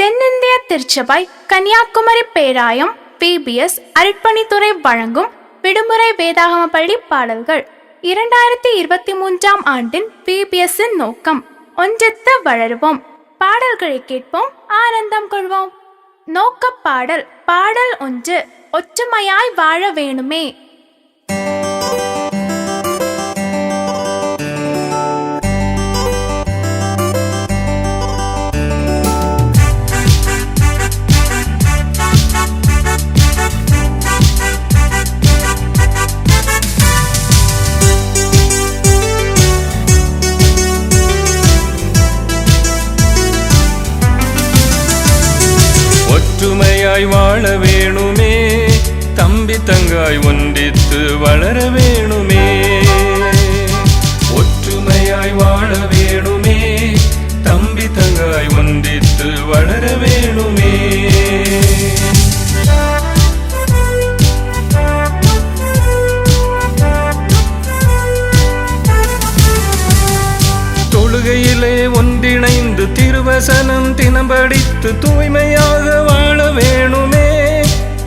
தென்னிந்திய திருச்சபை கன்னியாகுமரி பேராயம் PBS அருட்பணித்துறை வழங்கும் விடுமுறை வேதாகம பள்ளி பாடல்கள். 2023 ஆண்டின் PBSன் நோக்கம் ஒன்றித்து வளருவோம். பாடல்களை கேட்போம், ஆனந்தம் கொள்வோம். நோக்க பாடல். பாடல் 1. ஒற்றுமையாய் வாழ வேணுமே. ஒற்றுமையாய் வாழ வேணுமே, தம்பி தங்காய் ஒன்றித்து வளர வேணுமே. ஒற்றுமையாய் வாழ வேணுமே, தம்பி தங்காய் ஒன்றித்து வளர வேணுமே. தொழுகையிலே ஒன்றிணைந்து திருவசனம் தினம் படித்து தூய்மையாக வாழ வேணுமே,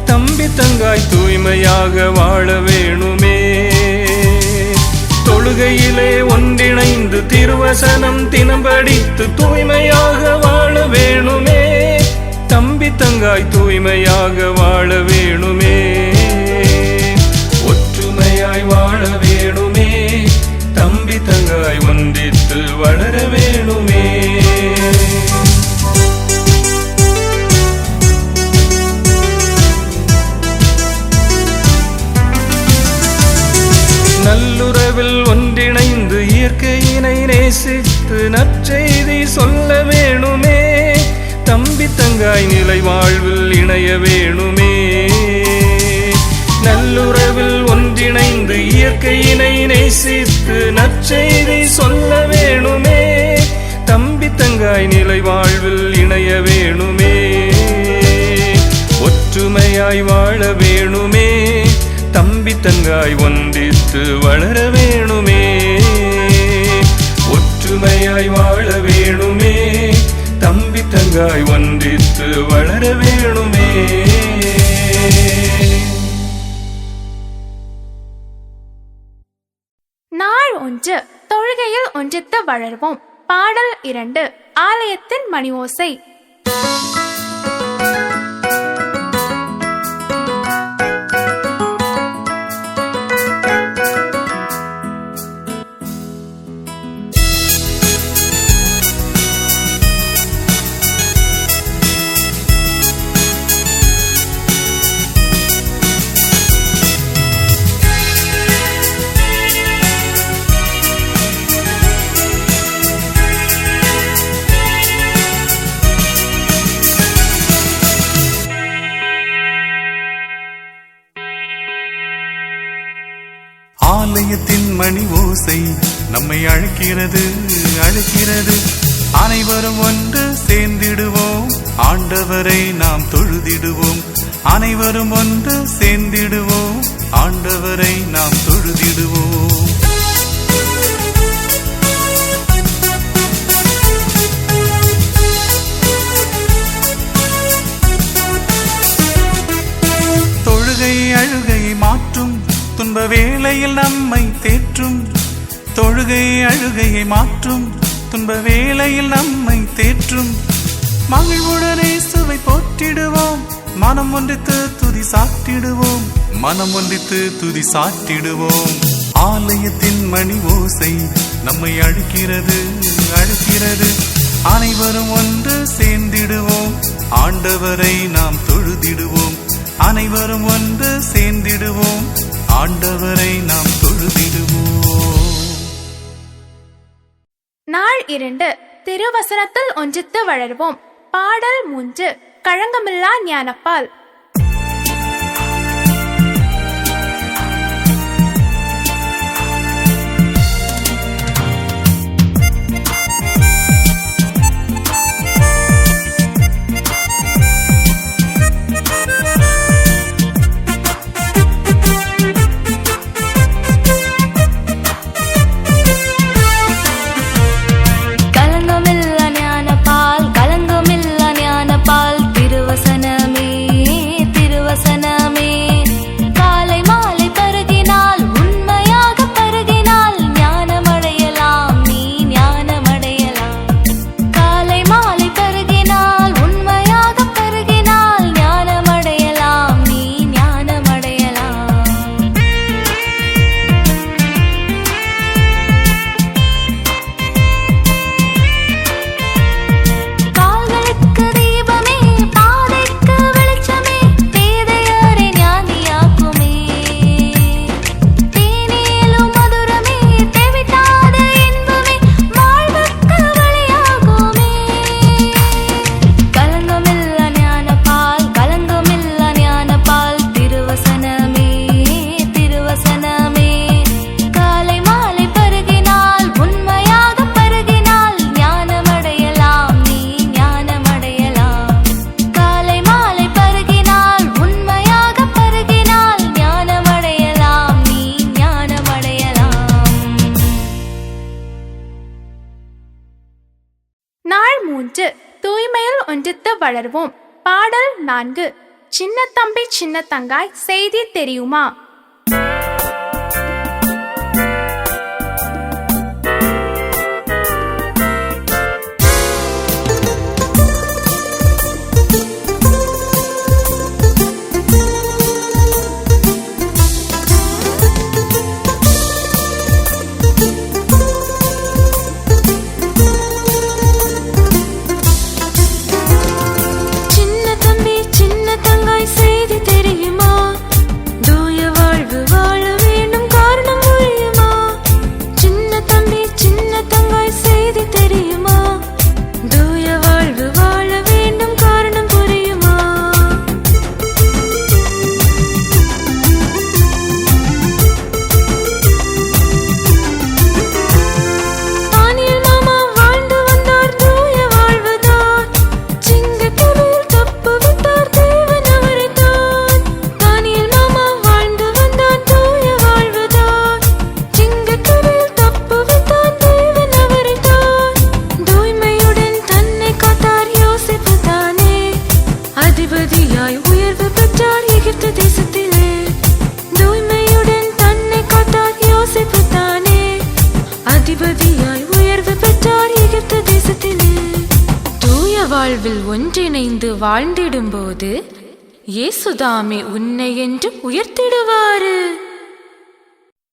தம்பி தங்காய் தூய்மையாக வாழ வேணுமே. தொழுகையிலே ஒன்றிணைந்து திருவசனம் தினம் படித்து தூய்மையாக வாழ வேணுமே, தம்பி தங்காய் தூய்மையாக வாழ வேணுமே. ஒற்றுமையாய் வாழ வேணுமே, தம்பி தங்காய் ஒன்றித்து வளர வேணுமே. நல்லுறவில் ஒன்றிணைந்து இயற்கையினை நேசித்து நற்செய்தி சொல்ல வேணுமே, தம்பி தங்காய் நிலை வாழ்வில் இணைய வேணுமே. நல்லுறவில் ஒன்றிணைந்து இயற்கையினை நேசித்து நற்செய்தி சொல்ல வேணுமே, தம்பி தங்காய் நிலை வாழ்வில் இணைய வேணுமே. ஒற்றுமையாய் வாழ வேணுமே, தம்பி தங்காய் ஒன்றித்து வளர வேணுமே. ஒற்றுமையாய் வாழ வேணுமே, தம்பி தங்காய் ஒன்றித்து வளர வேணுமே. நாள் 1. தொழுகையில் ஒன்றித்து வளர்வோம். பாடல் 2. ஆலயத்தின் மணி ஓசை. ஆலயத்தின் மணி ஓசை நம்மை அழைக்கிறது அழைக்கிறது. அனைவரும் ஒன்று சேர்ந்திடுவோம், ஆண்டவரை நாம் தொழுதிடுவோம். அனைவரும் ஒன்று சேர்ந்திடுவோம், ஆண்டவரை நாம் தொழுதிடுவோம். தொழுகை அழுகையை மாற்றும், துன்ப வேளையில் நம்மை தேற்றும். தொழுகை அழுகையை மாற்றும், துன்ப வேளையில் நம்மை தேற்றும். மகிழ்வுடனே சுவை போற்றிடுவோம், மனம் ஒன்றித்து துதி சாட்டிடுவோம். மனம் ஒன்றித்து துதி சாட்டிடுவோம். ஆலயத்தின் மணி ஓசை நம்மை அழைக்கிறது அழைக்கிறது. அனைவரும் ஒன்று சேர்ந்திடுவோம், ஆண்டவரை நாம் தொழுதிடுவோம். அனைவரும் ஒன்று சேர்ந்திடுவோம், ஆண்டவரை நாம் தொழுதிடுவோம். நாள் 2. திருவசனத்தில் ஒன்றித்து வளர்வோம். பாடல் 3. களங்கமில்லா ஞானப்பால். கலங்கமில்ல ஞானப்பால், கலங்கமில்ல ஞானப்பால். தூய்மையில் ஒன்றித்து வளர்வோம். பாடல் 4. சின்ன தம்பி சின்ன தங்காய் செய்தி தெரியுமா? வாழ்வில் ஒன்றிணைந்து வாழ்ந்திடும்போது இயேசுதாமே உன்னை என்றும் உயர்த்திடுவாரு.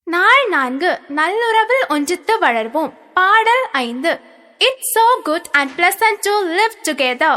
நாள் 4. நல்லுறவில் ஒன்றித்து வளர்வோம். பாடல் 5. It's so good and pleasant to live together.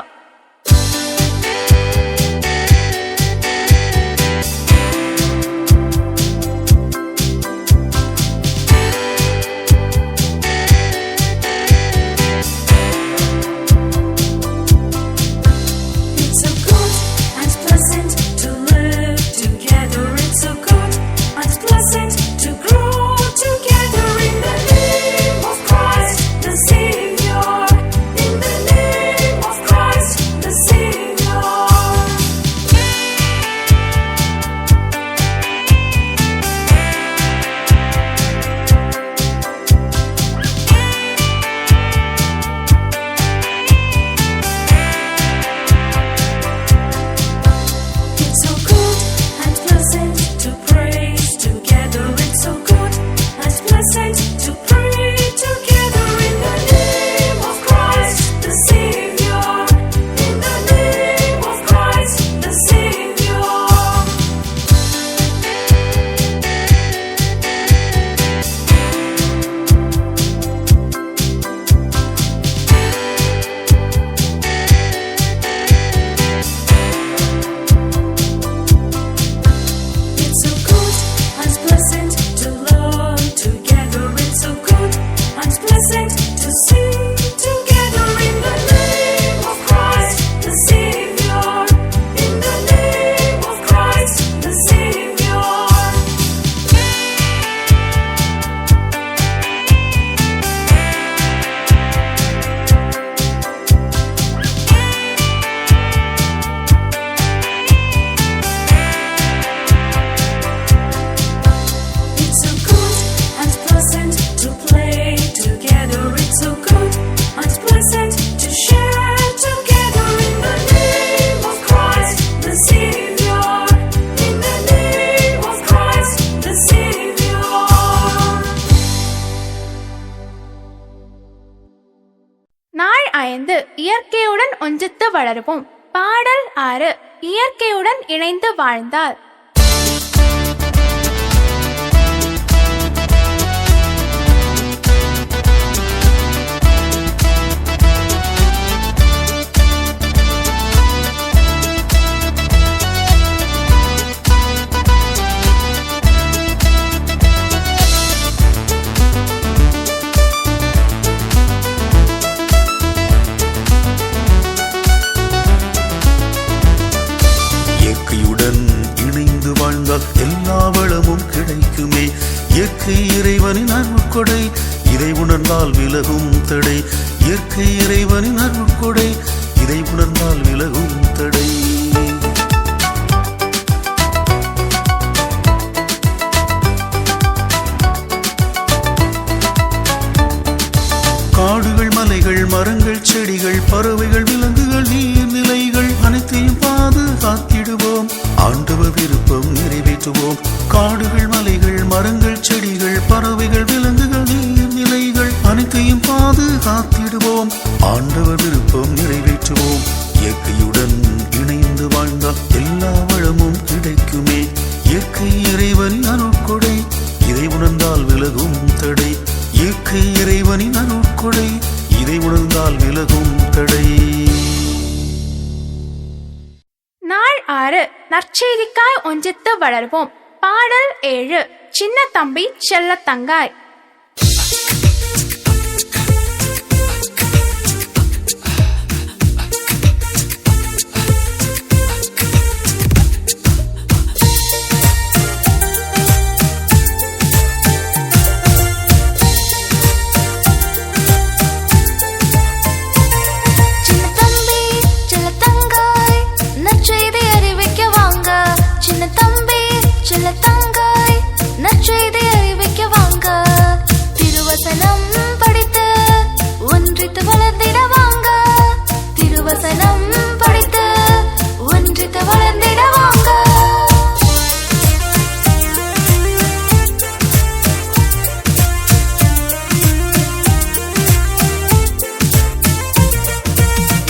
நாள் 5. இயற்கையுடன் ஒன்றித்து வளர்வோம். பாடல் 6. இயற்கையுடன் இணைந்து வாழ்ந்தால். எல்லா வளமும் கிடைக்குமே. இயற்கை இறைவனின் அருட்கொடை, இதை உணர்ந்தால் விலகும் தடை. இயற்கை இறைவனின் அருட்கொடை, இதை உணர்ந்தால் விலகும் தடை. காடுகள், மலைகள், மரங்கள், செடிகள், பறவைகள், விலங்கு 6 நற்செய்திக்காய் ஒன்றித்து வளர்வோம். பாடல் 7 சின்ன தம்பி செல்லத்தங்காய். நற்செய்தி அறிவிக்க வாங்க, திருவசனம் படித்து ஒன்றித்து வளர்ந்திட வாங்க, திருவசனம் படித்து ஒன்றித்து வளர்ந்திட வாங்க.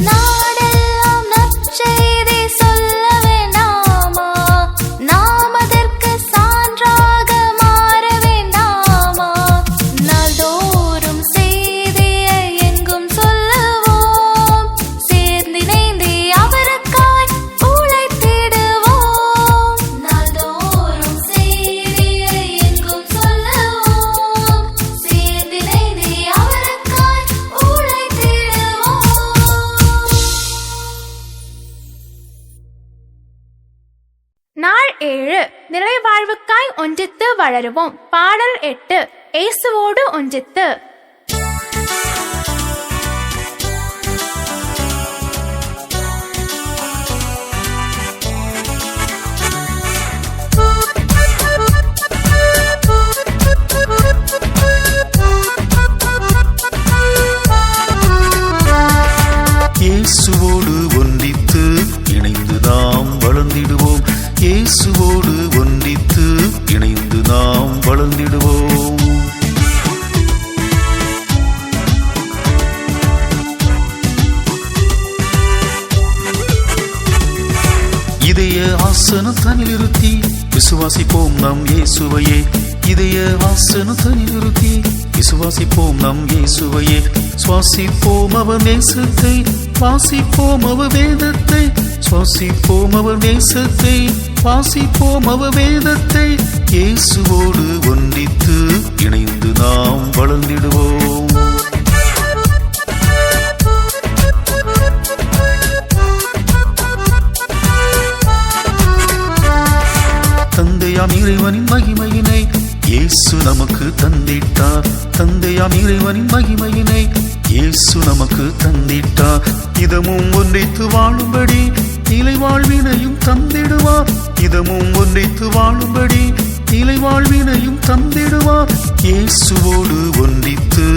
நாடெல்லாம் நற்செய்தி சொல்ல வேண்டாமா, நாம் அதற்கு சான்றாக மாற வேண்டாமா. நாள்தோறும் செய்தியை எங்கும் சொல்லுவோம், சேர்ந்திணைந்து அவருக்காய் உழைத்திடுவோம். நாள்தோறும் செய்தியை எங்கும் சொல்லுவோம், சேர்ந்திணைந்து அவருக்காய் உழைத்திடுவோம். நாள் 7 நிலைவாழ்வுக்காய் ஒன்றித்து வளருவோம். பாடல் 8 இயேசுவோடு ஒன்றித்து. இயேசுவோடு ஒன்றித்து இணைந்து நாம் வளர்ந்திடுவோம். இயேசுவோடு ஒன்றித்து இணைந்து நாம் வளர்ந்திடுவோம். இதய ஆசனம் தனில் இருத்தி விசுவாசிப்போம் நம் இயேசுவையே. இதய ஆசனம் தனில் இருத்தி விசுவாசிப்போம் நம் இயேசுவையே. சுவாசிப்போம் அவர் நேசத்தை, வாசிப்போம் அவர் வேதத்தை, சுவாசிப்போம் அவர் நேசத்தை, வாசிப்போம் அவர் வேதத்தை. இயேசுவோடு ஒன்றித்து இணைந்து நாம் வளர்ந்திடுவோம். தந்தையாம் இறைவனின் மகிமையினை இயேசு நமக்கு தந்திட்டார். தந்தையாம் இறைவனின் மகிமையினை இயேசு நமக்கு தந்திட்டார். இதமும் ஒன்றித்து வாழும்படி நிலை வாழ்வினையும் தந்திடுவார். இதமும் ஒன்றித்து வாழும்படி நிலை வாழ்வினையும் தந்திடுவார். இயேசுவோடு ஒன்றித்து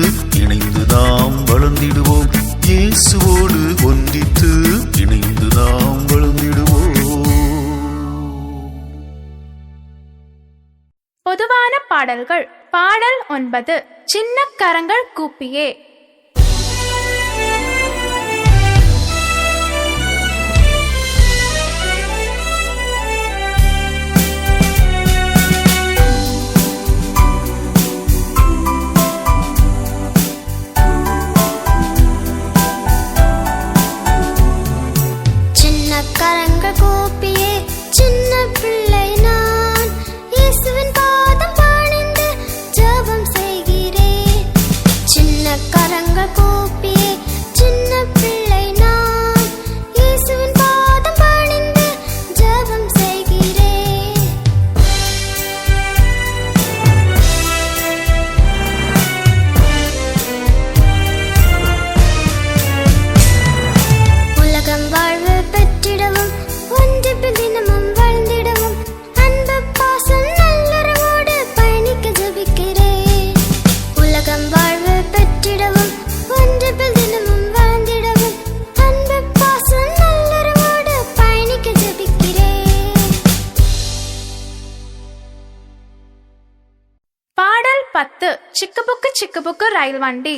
இணைந்து நாம் வளர்ந்திடுவோம். இயேசுவோடு ஒன்றித்து இணைந்து நாம் வளர்ந்திடுவோம். பொதுவான பாடல்கள். பாடல் 9 சின்ன கரங்கள் கூப்பியே. சின்ன கரங்கள் கூப்பியே சின்ன பிள்ளை நான், இயேசுவின் பாதம் பணிந்து ஜெபம் செய்கிறேன். சின்ன கரங்கள் கூப்பியே சின்ன பிள்ளை நான், இயேசுவின் பாதம் பணிந்து ஜெபம் செய்கிறேன். உலகம் வாழ்வு பெற்றிடவும் ஒன்றிப்பில் தினமும் வாழ்ந்திடவும் அன்பு பாசம் நல்லுறவோடு பயணிக்க ஜெபிக்கிறேன். உலகம் வாழ்வு பெற்றிடவும் ஒன்றிப்பில் தினமும் வாழ்ந்திடவும் அன்பு பாசம் நல்லுறவோடு பயணிக்க ஜெபிக்கிறேன். பாடல் 10 சிக்குபுக்கு சிக்குபுக்கு ரயில் வண்டி.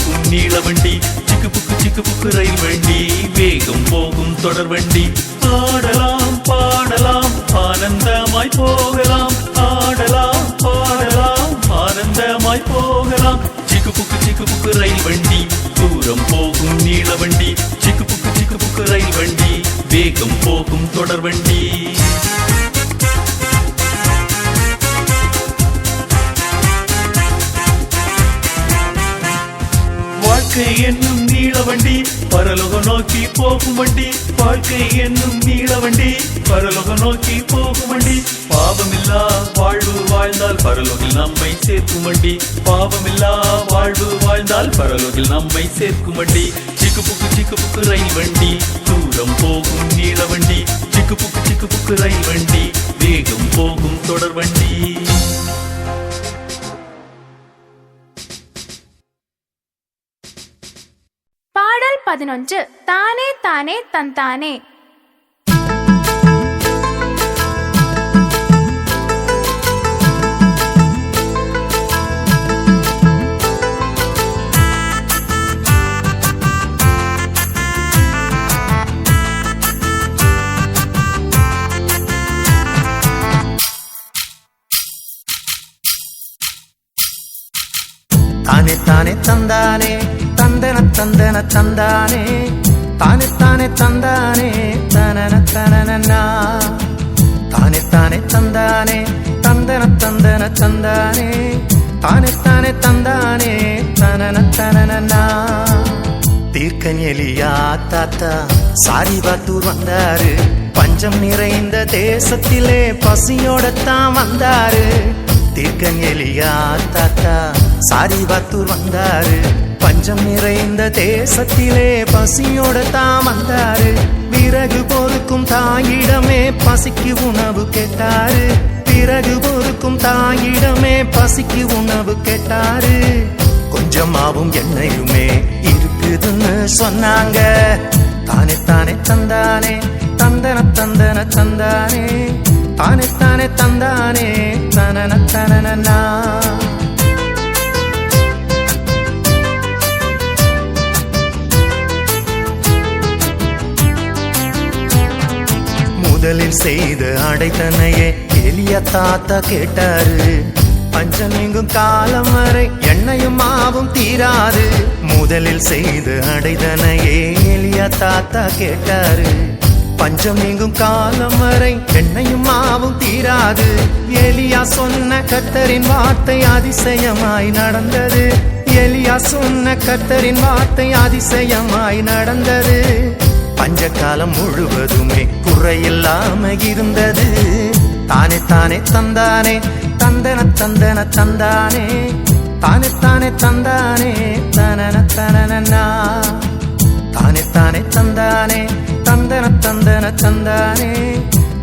போகும் நீளவண்டி, சிக்கு புக்கு ரயில் வண்டி, வேகம் போகும் தொடர் வண்டி. பாடலாம் பாடலாம் ஆனந்தமாய் போகலாம், ஆடலாம் பாடலாம் ஆனந்தமாய் போகலாம். சிக்கு புக்கு ரயில் வண்டி, தூரம் போகும் நீளவண்டி, சிக்கு புக்கு ரயில் வண்டி, வேகம் போகும் தொடர் வண்டி. வாழ்க்கை என்னும் நீளவண்டி, பரலோக நோக்கி போகும் வண்டி, வாழ்க்கை என்னும் நீளவண்டி, பரலோக நோக்கி போகும் வண்டி. பாவமில்லா வாழ்வு வாழ்ந்தால் பரலோகில் நம்மை சேர்க்கும் வண்டி, பாவமில்லா வாழ்வு வாழ்ந்தால் பரலோகில் நம்மை சேர்க்கும் வண்டி. சிக்கு புக்கு ரயில் வண்டி, தூரம் போகும் நீளவண்டி, சிக்கு புக்கு ரயில் வண்டி, வேகம் போகும் தொடர் வண்டி. பாடல் 11 தானே தானே தந்தானே. தானே தானே தந்தானே தந்தன தந்தன தந்தானே, தானே தானே தந்தானே தனன தனனா. தானே தானே தந்தானே தந்தன தந்தன தந்தானே, தானே தானே தந்தானே தனன தனனா. தீர்க்கன் எலியா தாத்தா சாரிபாத்தூர் வந்தாரு, பஞ்சம் நிறைந்த தேசத்திலே பசியோடத்தான் வந்தாரு. தீர்க்கன் எலியா தாத்தா சாரிபாத்தூர் வந்தாரு, பஞ்சம் நிறைந்த தேசத்திலே பசியோட தான் வந்தாரு. விறகு பொறுக்கும் தாயிடமே பசிக்கு உணவு கேட்டாரு, விறகு பொறுக்கும் தாயிடமே பசிக்கு உணவு கேட்டாரு. கொஞ்சமாவும் எண்ணெயுமே இருக்குதுன்னு சொன்னாங்க. தானே தானே தந்தானே தந்தன தந்தன தந்தானே, தானே தானே தந்தானே தனன தனனா. முதலில் செய்த அடைத்தனையே எலியா தாத்தா கேட்டாரு, பஞ்சம் நீங்கும் காலம் வரை எண்ணெயும் மாவும் தீராது. முதலில் செய்த அடைதனையே எலியா தாத்தா கேட்டாரு, பஞ்சம் நீங்கும் காலம் வரை எண்ணெயும் மாவும் தீராது. எலியா சொன்ன கர்த்தரின் வார்த்தை அதிசயமாய் நடந்தது, எலியா சொன்ன கர்த்தரின் வார்த்தை அதிசயமாய் நடந்தது. பஞ்சகாலம் முழுவதுமே குறையில்லாம இருந்தது. தானே தானே தந்தானே தந்தன தந்தன தந்தானே, தானே தானே தந்தானே தனன தனனா. தானே தானே தந்தானே தந்தன தந்தன தந்தானே,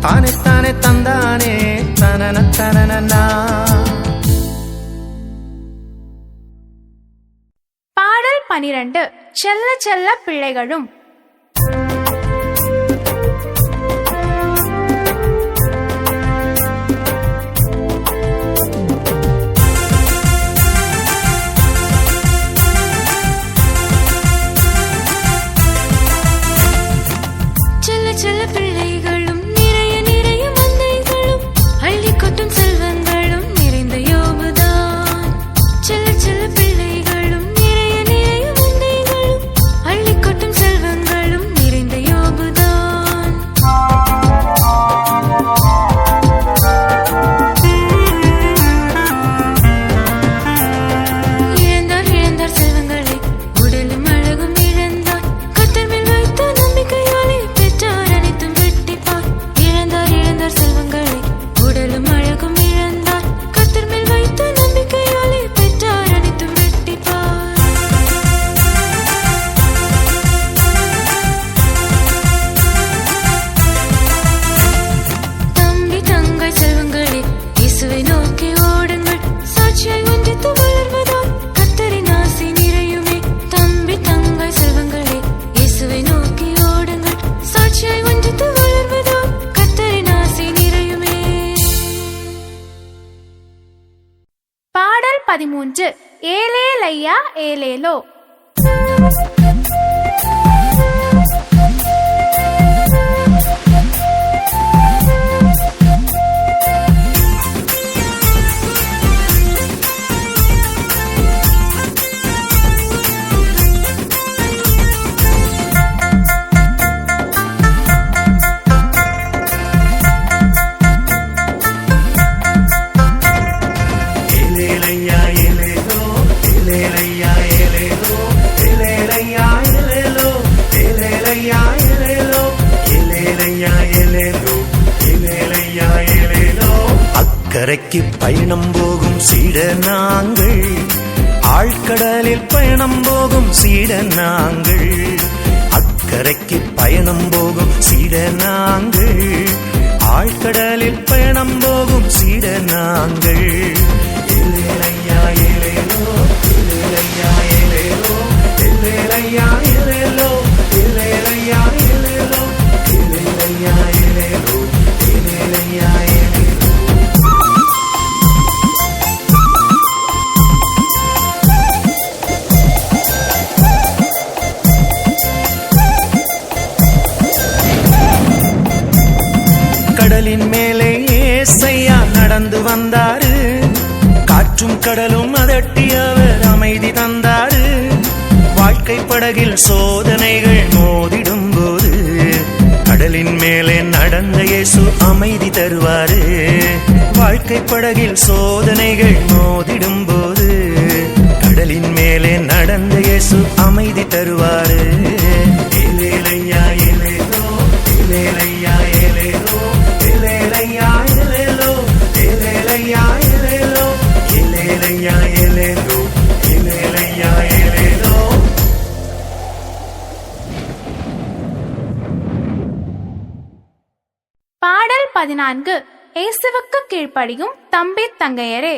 தானே தானே தந்தானே தனன தனனா. பாடல் 12 செல்ல செல்ல பிள்ளைகளும். செல்ல பிள்ளைகளும் நிறைய நிறைய மந்தைகளும் அள்ளி கொட்டும் செல்வங்களும் நிறைந்த யோபுதான். செல்ல செல்ல பிள்ளைகளும் நிறைய நிறைய மந்தைகளும் அள்ளி கொட்டும் செல்வங்களும் நிறைந்த யோபுதான். இழந்தார் இழந்தார் செல்வங்களை உடலும் அழகும் இழந்தார், கர்த்தர் மேல் வைத்த நம்பிக்கையாலே பெற்றார் அனைத்தும் வெட்டிப்பார். இழந்தார் இழந்தார் செல்வங்களை உடலும் அழகும் இழந்தார், கர்த்தர் மேல் வைத்த நம்பிக்கையாலே பெற்றார் அனைத்தும் வெட்டிப்பார். தம்பி தங்காய் செல்வங்களே இயேசுவை நோக்கி ஓடுங்கள், சாட்சியாய் ஒன்றித்து வளர்வதால் கர்த்தரின் ஆசி நிறையுமே. தம்பி தங்காய் செல்வங்களே இயேசுவை நோக்கி ஓடுங்கள், சாட்சியாய் ஒன்றித்து வளர்வதால் கர்த்தரின் ஆசி நிறையுமே. பாடல் 13 ஏலேலையா ஏலேலோ. அக்கரைக்கு பயணம் போகும் சீட நாங்கள், ஆழ்கடலில் பயணம் போகும் சீட நாங்கள். அக்கரைக்கு பயணம் போகும் சீட நாங்கள், ஆழ்கடலில் பயணம் போகும் சீட நாங்கள். ஏலேலையா ஏலேலோ, ஏலேலையா ஏலேலோ, ஏலேலையா ஏலேலோ, ஏலேலையா ஏலேலோ, ஏலேலையா ஏலேலோ, ஏலேலையா ஏலேலோ. கடலின் மேலே ஏசையா நடந்து வந்தாரு, காற்றும் கடலும் அதட்டி அவர் அமைதி தந்தாரு. வாழ்க்கை படகில் சோதனைகள் மோதிடும் போது கடலின் மேலே நடந்த இயேசு அமைதி தருவாரு. வாழ்க்கை படகில் சோதனைகள் மோதிடும் போது கடலின் மேலே நடந்த இயேசு அமைதி தருவாரு. ஏலேலையா ஏலேலோ, ஏலேலையா ஏலேலோ, ஏலேலையா ஏலேலோ, ஏலேலையா ஏலேலோ, ஏலேலையா ஏலேலோ, ஏலேலையா ஏலேலோ. பாடல் 14. இயேசுவுக்கு கீழ்ப்படியும் தம்பி தங்கையரே.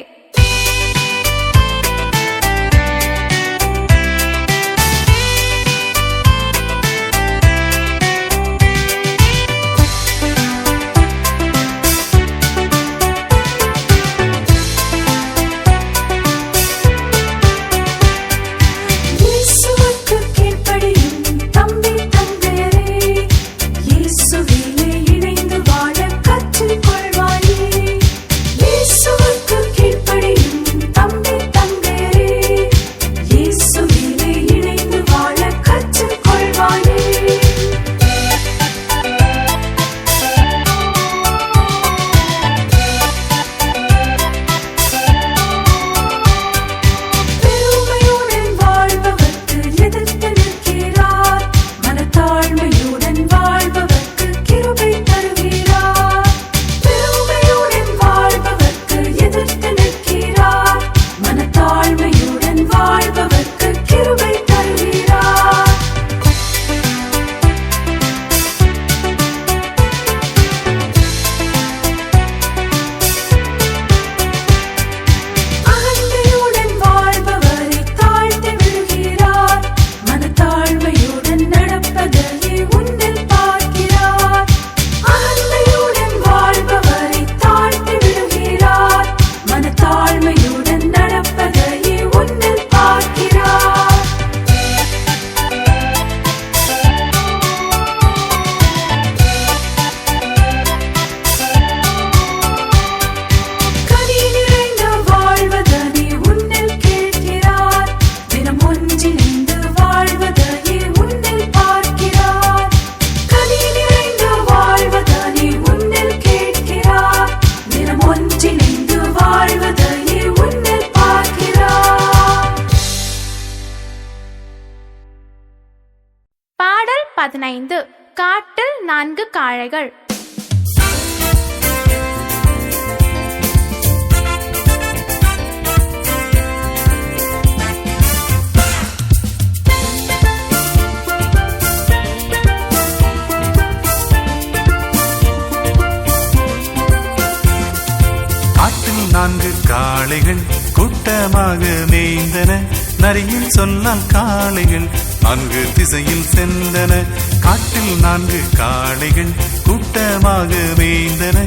பாடல் 15. காட்டில் 4 காளைகள். காட்டில் 4 காளைகள் கூட்டமாக மேய்ந்தன, நரியின் சொன்னால் காளைகள் 4 திசையில் சென்றன. காட்டில் 4 காளைகள் கூட்டமாக மேய்ந்தன,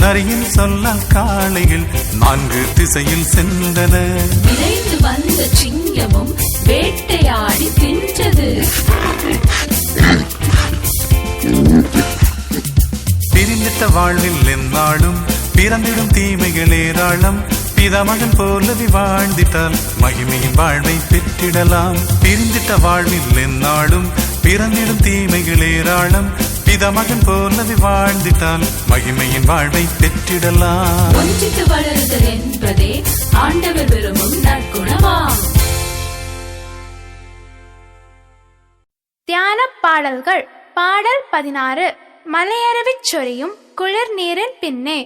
நரியின் சொன்னால் காளைகள் 4 திசையில் சென்றன. விரைந்து வந்த சிங்கமும் வேட்டையாடி வாழ்வில் எந்நாளும் பிறந்திடும் தீமைகள் ஏராளம். பிதாமகன் போலவே வாழ்ந்திட்டால் மகிமையின் வாழ்வை பெற்றிடலாம். பிரிந்திட்ட வாழ்வில் எந்நாளும் பிறந்திடும் தீமைகள் ஏராளம். பிதாமகன் போலவே வாழ்ந்திட்டால் மகிமையின் வாழ்வை பெற்றிடலாம். ஒன்றித்து வளருதல் என்பதே ஆண்டவர் விரும்பும் நற்குணமாம். தியான பாடல்கள். பாடல் 16. மலையருவிச் சொரியும் குளிர் நீரின் பின்னே.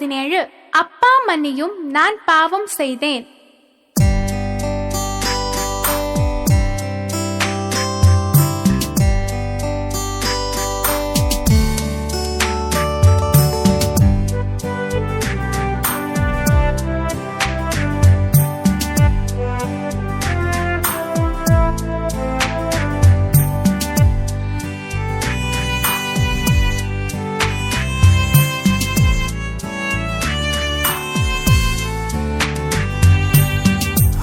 17 அப்பா மன்னியும் நான் பாவம் செய்தேன்.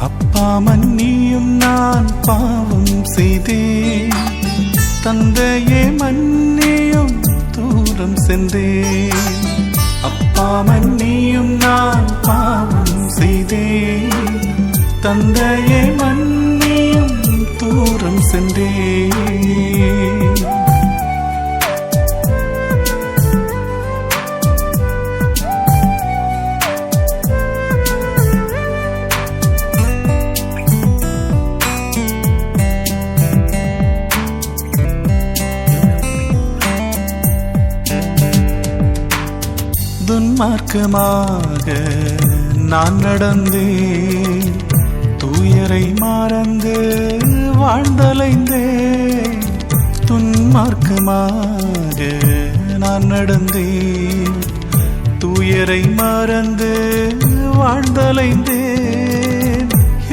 அப்பா மன்னியும் நான் பாவம் செய்தேன், தந்தையே மன்னியும் தூரம் சென்றேன். அப்பா மன்னியும் நான் பாவம் செய்தேன், தந்தையே மன்னியும் தூரம் சென்றேன். துன்மார்க்கமாக நான் நடந்தேன், தூயரை மறந்து வாழ்ந்தலைந்தேன். துன்மார்க்கமாக நான் நடந்தேன், தூயரை மறந்து வாழ்ந்தலைந்தேன்.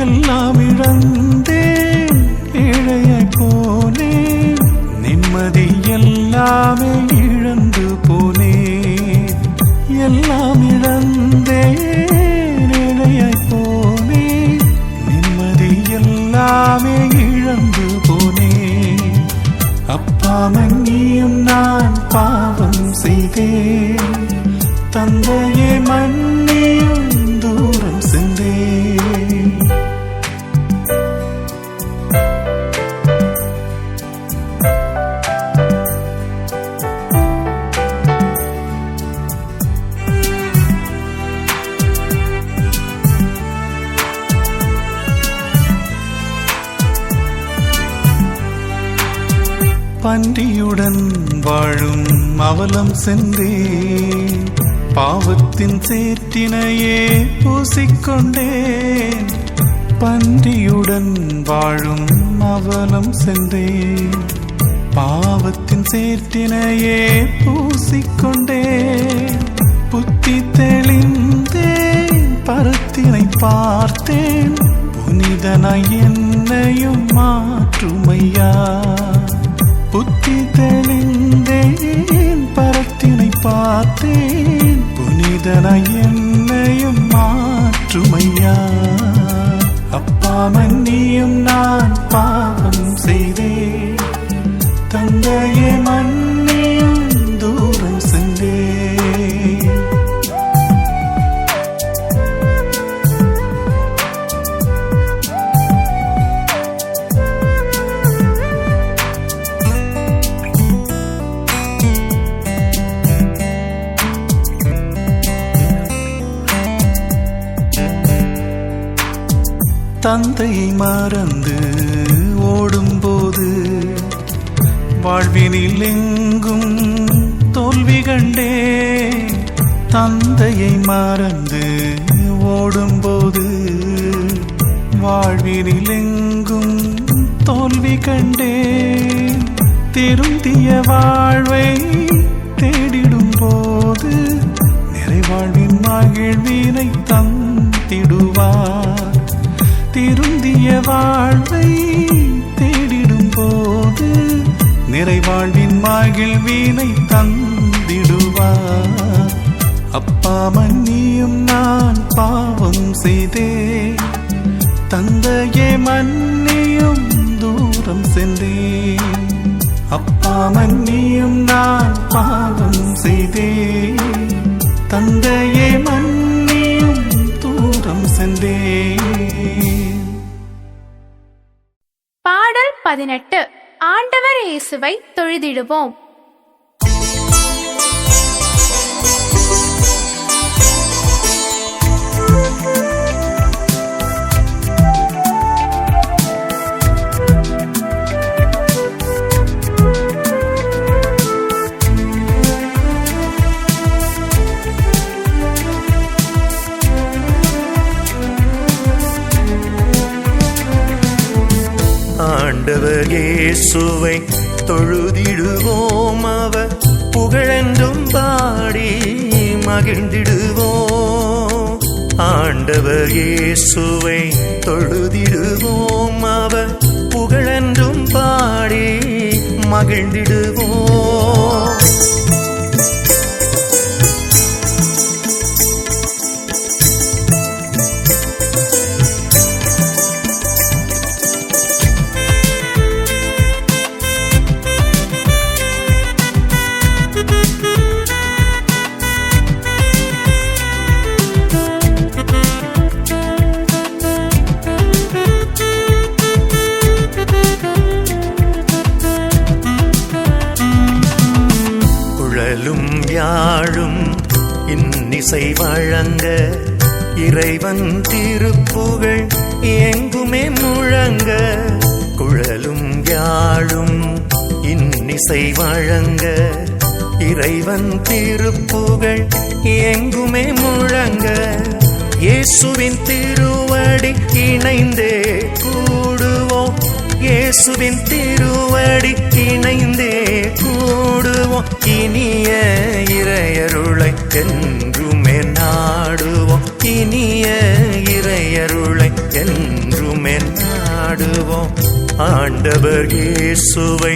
எல்லாம் இழந்தேன், ஏழையாய் போனேன், நிம்மதி எல்லாமே இழந்து போனேன். எல்லாம் இழந்தேன், ஏழையாய் போனேன், நிம்மதி எல்லாமே இழந்து போனேன். அப்பா மன்னியும் நான் பாவம் செய்தேன், தந்தையே மன்னியும் தூரம் சென்றேன். பன்றியுடன் வாழும் அவலம் சென்றேன், பாவத்தின் சேற்றினையே பூசிக்கொண்டேன். பன்றியுடன் வாழும் அவலம் சென்றேன், பாவத்தின் சேற்றினையே பூசிக்கொண்டேன். புத்தி தெளிந்தேன், பரத்தினை பார்த்தேன், புனிதனாய் என்னையும் மாற்றுமையா. புத்தி தெளிந்தேன், பரத்தினை பார்த்தேன், புனிதனாய் என்னையும் மாற்றுமையா. அப்பா மன்னியும் நான் பாவம் செய்தேன், தந்தையே மன்னியும் தூரம் சென்றேன். தந்தையை மறந்து ஓடும்போது வாழ்வினில் எங்கும் தோல்வி கண்டேன். தந்தையை மறந்து ஓடும்போது வாழ்வினில் எங்கும் தோல்வி கண்டேன். திருந்திய வாழ்வை தேடிடும் போது நிறைவாழ்வின் மகிழ்வினை தந்திடுவார். திருந்திய வாழ்வை தேடிடும் போது நிறைவாழ்வின் மகிழ்வினை தந்திடுவார். அப்பா மன்னியும் நான் பாவம் செய்தேன், தந்தையே மன்னியும் தூரம் சென்றேன். அப்பா மன்னியும் நான் பாவம் செய்தேன், தந்தையே மன்னியும் தூரம் சென்றேன். பாடல் 18 ஆண்டவர் இயேசுவை தொழுதிடுவோம். இயேசுவை தொழுதிடுவோம், அவர் புகழென்றும் பாடி மகிழ்ந்திடுவோம். ஆண்டவர் இயேசுவை தொழுதிடுவோம், அவர் புகழென்றும் பாடி மகிழ்ந்திடுவோம். யாழும் இன்னிசை வழங்க இறைவன் திருப்புகழ் எங்குமே முழங்க. குழலும் யாழும் இன்னிசை வழங்க இறைவன் திருப்புகழ் எங்குமே முழங்க. இயேசுவின் திருவடி இணைந்தே கூடுவோம், இயேசுவின் திருவடி இணைந்தே கூடுவோம். இனிய இறையருளை என்றுமே நாடுவோம், இனிய இறையருளை என்றுமே நாடுவோம். ஆண்டவர் இயேசுவை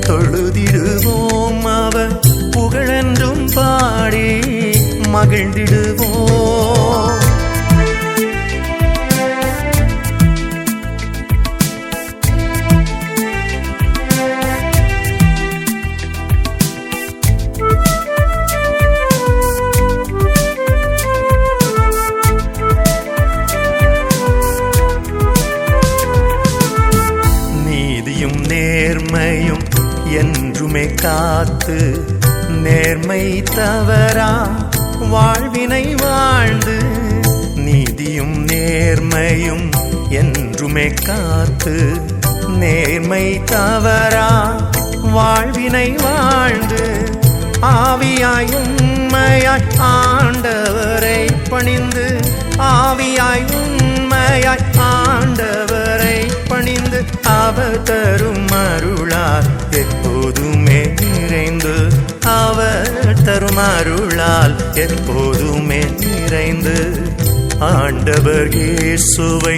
தொழுதிடுவோம், அவர் புகழென்றும் பாடி மகிழ்ந்திடுவோம். நேர்மையும் என்றுமே காத்து நேர்மை தவறா வாழ்வினை வாழ்ந்து. நீதியும் நேர்மையும் என்றுமே காத்து நேர்மை தவறா வாழ்வினை வாழ்ந்து. ஆவியாய் உண்மையாய் ஆண்டவரை பணிந்து, ஆவியாய் உண்மையாய் ஆண்டவரை பணிந்து. அவர் தரும் அருளால் எப்போதுமே நிறைந்து, அவர் தரும் அருளால் எப்போதுமே நிறைந்து. ஆண்டவர் இயேசுவை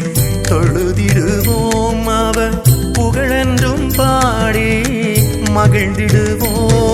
தொழுதிடுவோம், அவர் புகழென்றும் பாடி மகிழ்ந்திடுவோம்.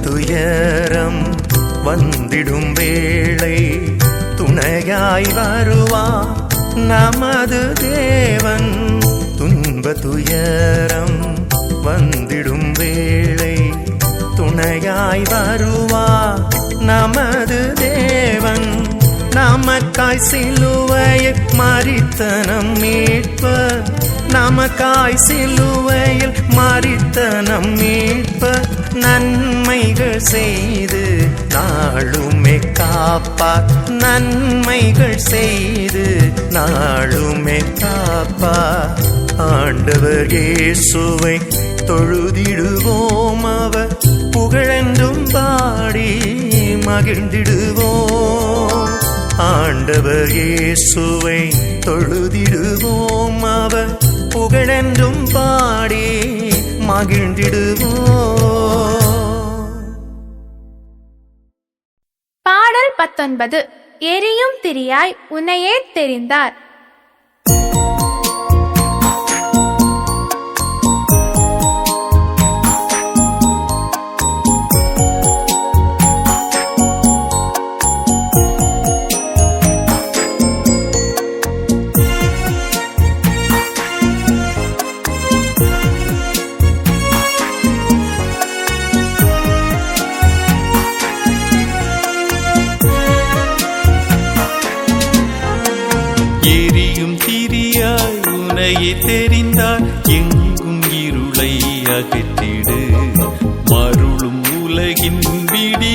துயரம் வந்திடும் வேளை துணையாய் வருவா நமது தேவன். துன்ப துயரம் வந்திடும் வேளை துணையாய் வருவா நமது தேவன். நமக்காய் சிலுவையில் மரித்த நம் மீட்பர், நமக்காய் சிலுவையில் மரித்த நம் மீட்பர். நன்மைகள் செய்து நாளுமே காப்பார், நன்மைகள் செய்து நாளுமே காப்பார். ஆண்டவர் இயேசுவை தொழுதிடுவோம், அவர் புகழென்றும் பாடி மகிழ்ந்திடுவோம். ஆண்டவர் இயேசுவை தொழுதிடுவோம், அவர் புகழென்றும் பாடி மகிழ்ந்திடுவோம். பாடல் 19. எரியும் திரியாய் உன்னையே தெரிந்தார். எரியும் திரியாய் உன்னையே தெரிந்தார்,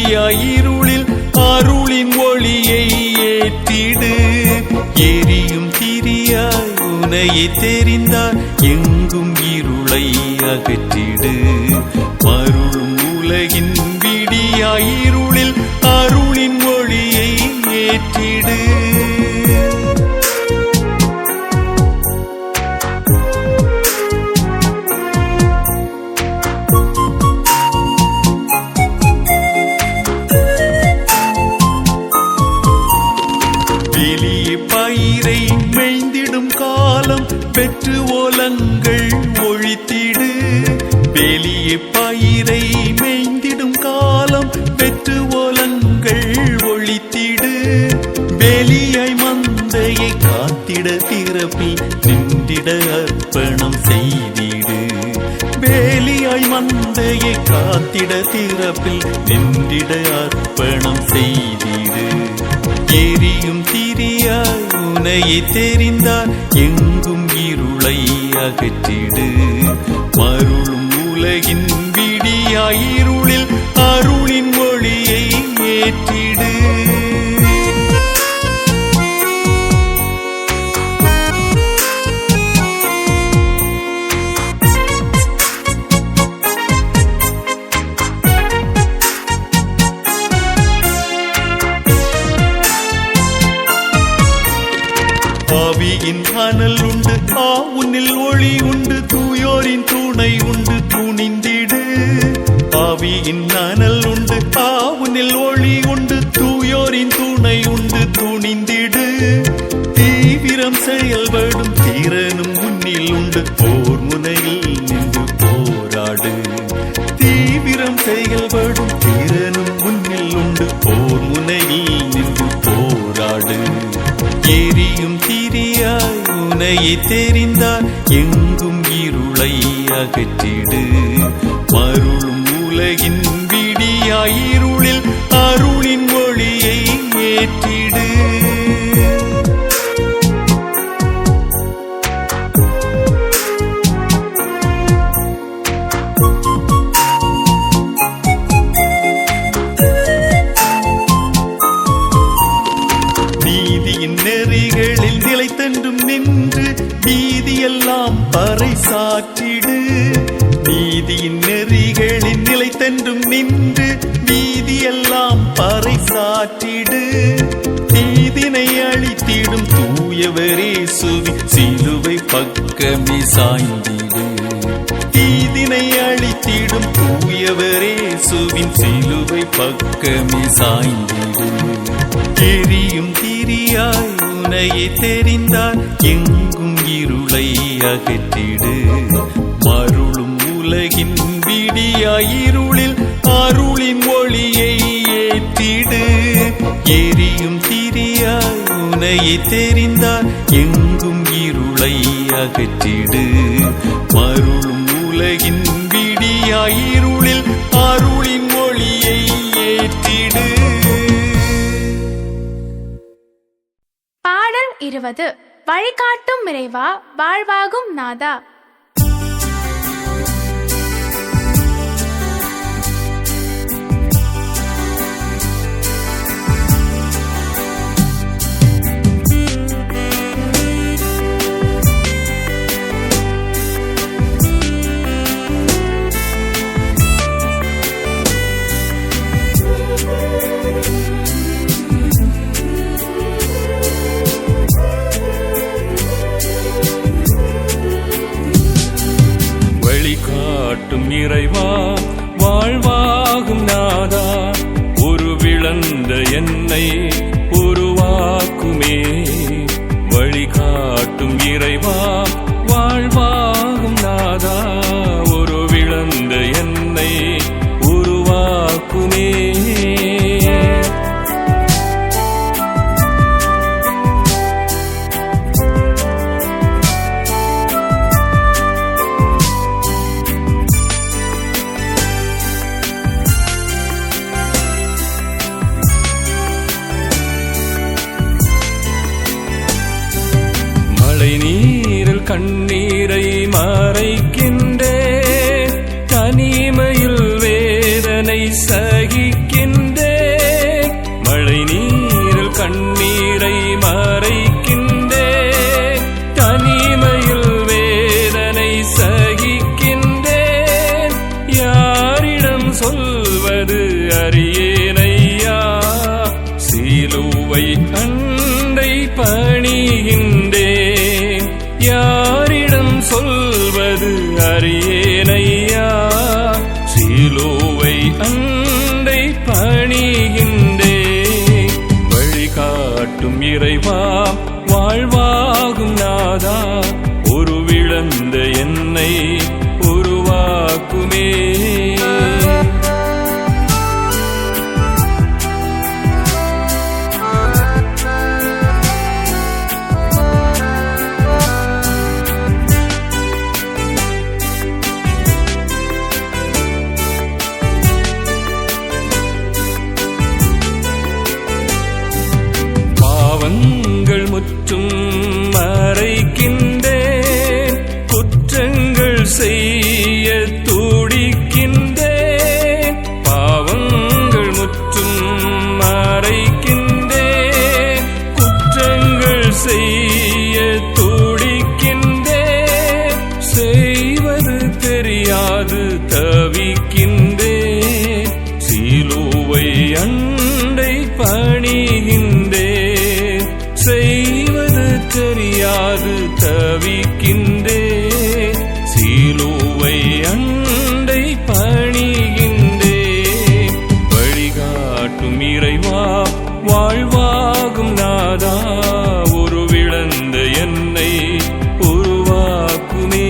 விடியாயிருளில் அருளின் ஒளியை ஏற்றிடு. எரியும் திரியாய் உனையை தெரிந்தார் எங்கும் இருளை அகற்றிடு. மருளும் உலகின் விடியாயிருளில் அருளின் ஒளியை ஏற்றிடு. வெளியே பயிரை மேய்ந்திடும் காலம் பெற்று ஓலங்கள் ஒழித்திடு. வெளியே பயிரை மேய்ந்திடும் காலம் பெற்று ஓலங்கள் ஒழித்திடு. வெளியாய் மந்தையை காத்திட திறப்பில் நின்றிட அர்ப்பணம் செய்திடு. வேலியாய் மந்தையை காத்திட திறப்பில் நின்றிட அர்ப்பணம் செய்திடு. எரியும் திரியாய் உனையை தெரிந்தார் எங்கும் இருளை அகற்றிடு. மருளும் உலகின் விடியாயிருளில் அருளின் ஒளியை ஏற்றிடு. ஆவியின் அனல் உண்டு உன்னில் ஒளி உண்டு. தூயோரின் துணை உண்டு துணிந்திடு. ஆவியின் அனல் உண்டு உன்னில் ஒளி உண்டு. தூயோரின் துணை உண்டு துணிந்திடு. தீவிரம் செயல்படும் திறனும் உன்னில் உண்டு. போர் முனையில் நின்று போராடு. தீவிரம் செயல்படும் திறனும் உன்னில் உண்டு. போர் முனையில் நின்று போராடு. எரியும் திரியாய் உனையை தெரிந்தார் எங்கும் இருளை அகற்றிடு. மருளும் உலகின் விடியாயிருளில் அருளின் ஒளியை ஏற்றிடு. நீதியின் நெறிகளில் நிலைத்தென்றும் நின்று வீதியெல்லாம் பறைசாற்றிடு. நீதியின் நெறிகளில் நிலைத்தென்றும் நின்று வீதியெல்லாம் பறைசாற்றிடு. தீதினை அழித்திடும் தூயவரேசுவி சிலுவை பக்கமே சாய்ந்திடு. தீதினை அழித்திடும் தூயவரேசுவின் சிலுவை பக்கமே சாய்ந்திடு. எரியும் திரியாய் உனையை தெரிந்தார் எங்கும் இருளை அகற்றிடு. மருளும் உலகின் விடியாயிருளில் அருளின் ஒளியை ஏற்றிடு. எரியும் திரியாய் உனையை தெரிந்தார் எங்கும் இருளை அகற்றிடு. மருளும் உலகின் விடியாயிருளில் அருளின் ஒளியை ஏற்றிடு. பாடல் 20. வழிகாட்டும் இறைவா, வாழ்வாகும் நாதா. வழிகாட்டும் இறைவா, வாழ்வாகும் நாதா, ஒரு விளந்த என்னை உருவாக்குமே. வழிகாட்டும் இறைவா, வாழ்வாகும் நாதா, ஒரு விளந்த என்னை உருவாக்குமே. செய்வது அறியேனையா. சிலுவை அண்டை பணிகின்றே. வழிகாட்டும் இறைவா, வாழ்வாகும் நாதா, உருவிழந்த என்னை உருவாக்குமே. பாவங்கள் முற்றும் மறைக்கின்றேன், குற்றங்கள் செய்ய துடிக்கின்றேன். பாவங்கள் முற்றும் மறைக்கின்றேன், குற்றங்கள் செய்ய துடிக்கின்றேன். செய்வது தெரியாது தவிக்கின்றேன், சிலுவை அண்டை பணிகின்றேன். செய்வது தெரியாது தவிக்கின்றேன், சிலுவை அண்டை பணிகின்றேன். வழிகாட்டும் இறைவா, வாழ்வாகும் நாதா, உருவிழந்த என்னை உருவாக்குமே.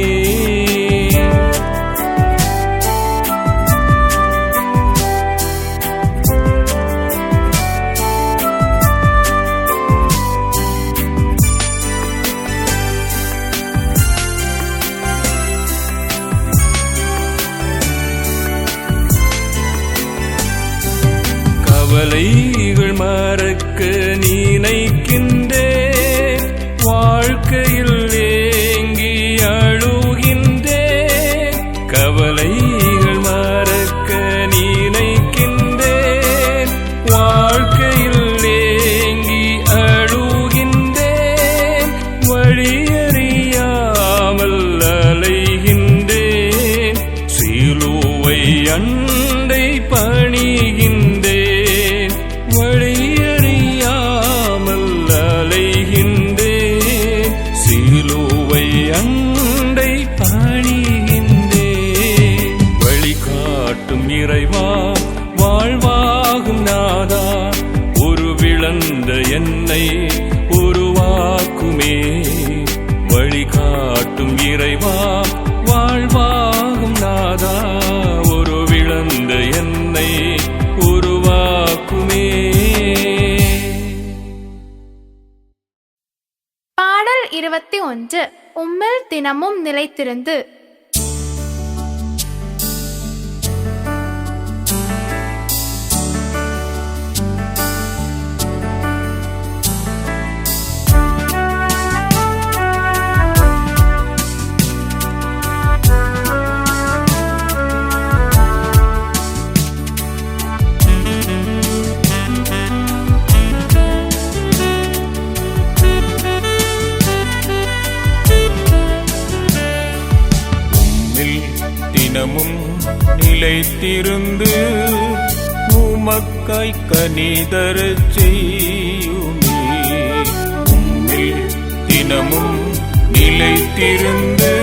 கவலைகள் மறக்க நினைக்கின்றேன், வாழ்க்கையில் ஏங்கி அழுகின்றேன். கவலைகள் மறக்க நினைக்கின்றேன், வாழ்க்கையில் ஏங்கி அழுகின்றேன். வழியறியாமல் அலைகின்றேன், சிலுவை அண்டை பணிகின்றேன். வழியறியாமல் அலைகின்றேன், சிலுவை அண்டை பணிகின்றேன். வழிகாட்டும் இறைவா, வாழ்வாகும் நாதா, உருவிழந்த என்னை உருவாக்குமே. வழிகாட்டும் இறைவா, வாழ்வாகும் நாதா, உருவிழந்த என்னை உருவாக்குமே. பாடல் 21. உம்மில் தினமும் நிலைத்திருந்து. தினமும் நிலைத்திருந்து உமக்காய் கனிதரச் செய்யுமே. உம்மில் தினமும் நிலைத்திருந்து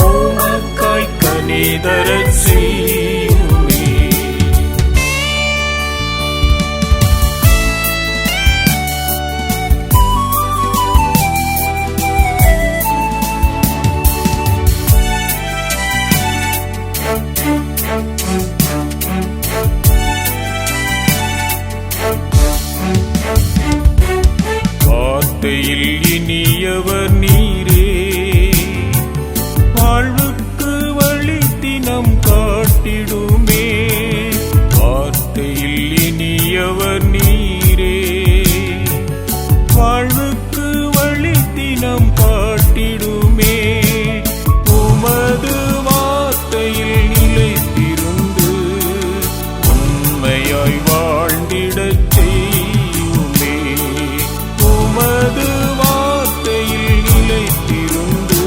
உமக்காய் கனிதரச் செய்யுமே. வார்த்தையில் இனியவர் நீரே, வாழ்வுக்கு வழி தினம் காட்டிடுமே. வார்த்தையில் இனியவர் நீரே, வாழ்வுக்கு வழி தினம் காட்டிடுமே. உமது வார்த்தையில் நிலைத்திருந்து உண்மையாய் வாழ்ந்திடச் செய்யுமே. உமது வார்த்தையில் நிலைத்திருந்து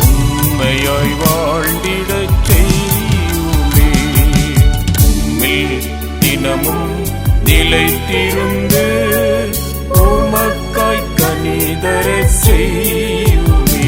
உண்மையாய் வாழ்ந்திடச் செய்யுமே. உம்மில் தினமும் நிலைத்திருந்து உமக்காய் கனிதரச் செய்யுமே.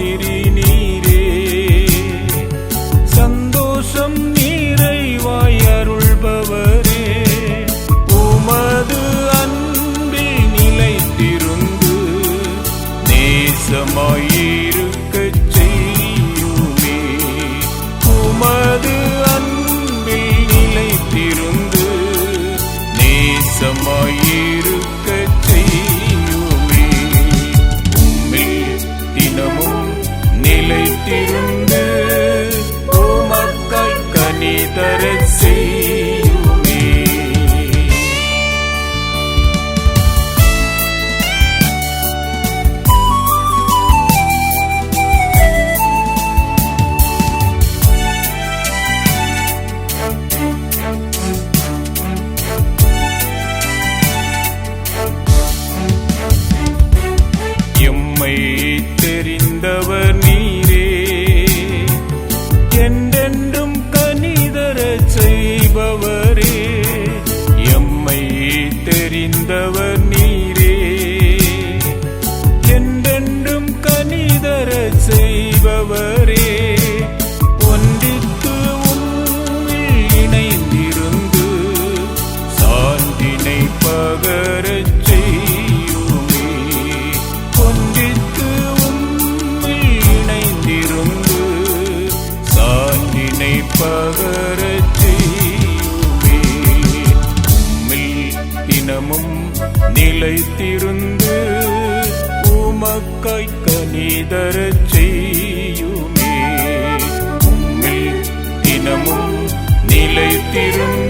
மாதிரி நீரே சந்தோஷம் நிறைவாய் அருள்பவரே உமது அன்பில் நிலைத்திருந்து நேசமாயிருக்கச் செய்யுமே உமது அன்பில் நிலைத்திருந்து நேசமாயிருக்கச் செய்யுமே உம்மில் தினமும் நிலைத்திருந்து உமக்காய் கனி தரச் செய்யுமே எம்மை தெரிந்தவர் நீரே என்றென்றும் கனிதரச் செய்பவரே எம்மை தெரிந்தவர் நீரே என்றென்றும் கனிதரச் செய்பவரே ஒன்றித்து உம்மில் இணைந்திருந்து சாந்தினை பகரச் செய்யுமே ஒன்றித்து உம்மில் இணைந்திருந்து சாந்தினை பகரச் செய்யுமே உம்மில் தினமும் நிலைத்திருந்து உமக்காய் கனி தரச் செய்யுமே உம்மில் தினமும் நிலைத்திருந்து